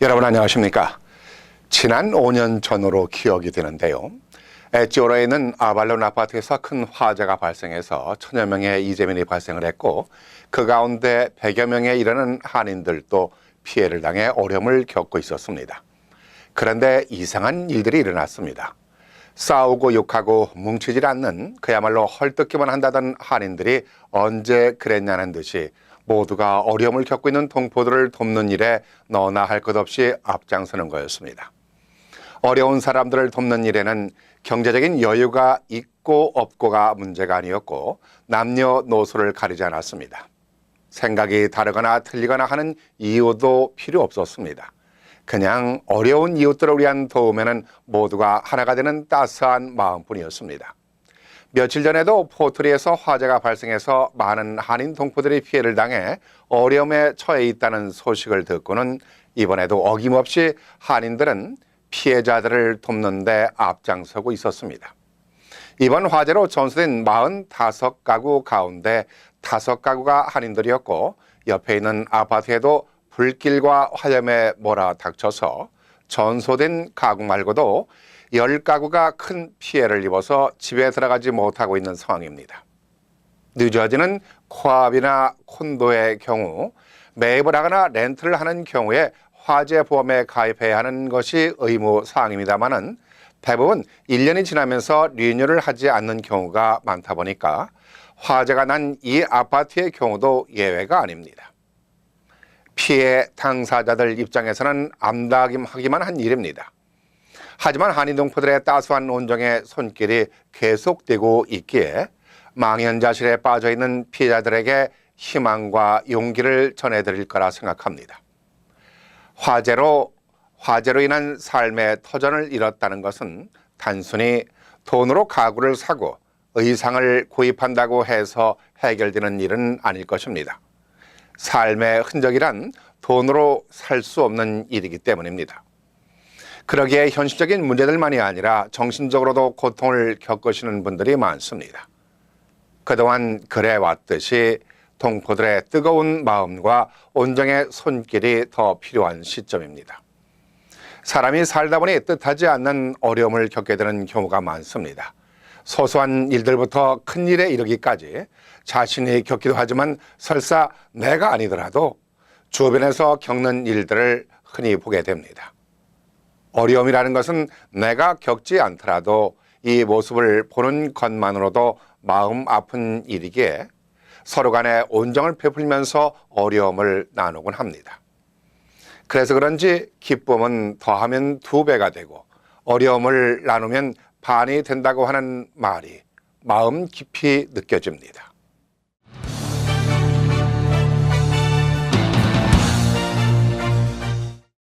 여러분 안녕하십니까? 지난 5년 전으로 기억이 되는데요. 에찌오라에 있는 아발론 아파트에서 큰 화재가 발생해서 천여 명의 이재민이 발생을 했고 그 가운데 100여 명에 이르는 한인들도 피해를 당해 어려움을 겪고 있었습니다. 그런데 이상한 일들이 일어났습니다. 싸우고 욕하고 뭉치질 않는 그야말로 헐뜯기만 한다던 한인들이 언제 그랬냐는 듯이 모두가 어려움을 겪고 있는 동포들을 돕는 일에 너나 할 것 없이 앞장서는 거였습니다. 어려운 사람들을 돕는 일에는 경제적인 여유가 있고 없고가 문제가 아니었고 남녀노소를 가리지 않았습니다. 생각이 다르거나 틀리거나 하는 이유도 필요 없었습니다. 그냥 어려운 이웃들을 위한 도움에는 모두가 하나가 되는 따스한 마음뿐이었습니다. 며칠 전에도 포트리에서 화재가 발생해서 많은 한인 동포들이 피해를 당해 어려움에 처해 있다는 소식을 듣고는 이번에도 어김없이 한인들은 피해자들을 돕는 데 앞장서고 있었습니다. 이번 화재로 전소된 45가구 가운데 5가구가 한인들이었고 옆에 있는 아파트에도 불길과 화염에 몰아닥쳐서 전소된 가구 말고도 10가구가 큰 피해를 입어서 집에 들어가지 못하고 있는 상황입니다. 뉴저지는 코압이나 콘도의 경우 매입을 하거나 렌트를 하는 경우에 화재 보험에 가입해야 하는 것이 의무 사항입니다만은 대부분 1년이 지나면서 리뉴얼을 하지 않는 경우가 많다 보니까 화재가 난 이 아파트의 경우도 예외가 아닙니다. 피해 당사자들 입장에서는 암담하기만 한 일입니다. 하지만 한인 동포들의 따스한 온정의 손길이 계속되고 있기에 망연자실에 빠져있는 피해자들에게 희망과 용기를 전해드릴 거라 생각합니다. 화재로 인한 삶의 터전을 잃었다는 것은 단순히 돈으로 가구를 사고 의상을 구입한다고 해서 해결되는 일은 아닐 것입니다. 삶의 흔적이란 돈으로 살 수 없는 일이기 때문입니다. 그러기에 현실적인 문제들만이 아니라 정신적으로도 고통을 겪으시는 분들이 많습니다. 그동안 그래왔듯이 동포들의 뜨거운 마음과 온정의 손길이 더 필요한 시점입니다. 사람이 살다 보니 뜻하지 않는 어려움을 겪게 되는 경우가 많습니다. 소소한 일들부터 큰 일에 이르기까지 자신이 겪기도 하지만 설사 내가 아니더라도 주변에서 겪는 일들을 흔히 보게 됩니다. 어려움이라는 것은 내가 겪지 않더라도 이 모습을 보는 것만으로도 마음 아픈 일이기에 서로 간에 온정을 베풀면서 어려움을 나누곤 합니다. 그래서 그런지 기쁨은 더하면 2배가 되고 어려움을 나누면 반이 된다고 하는 말이 마음 깊이 느껴집니다.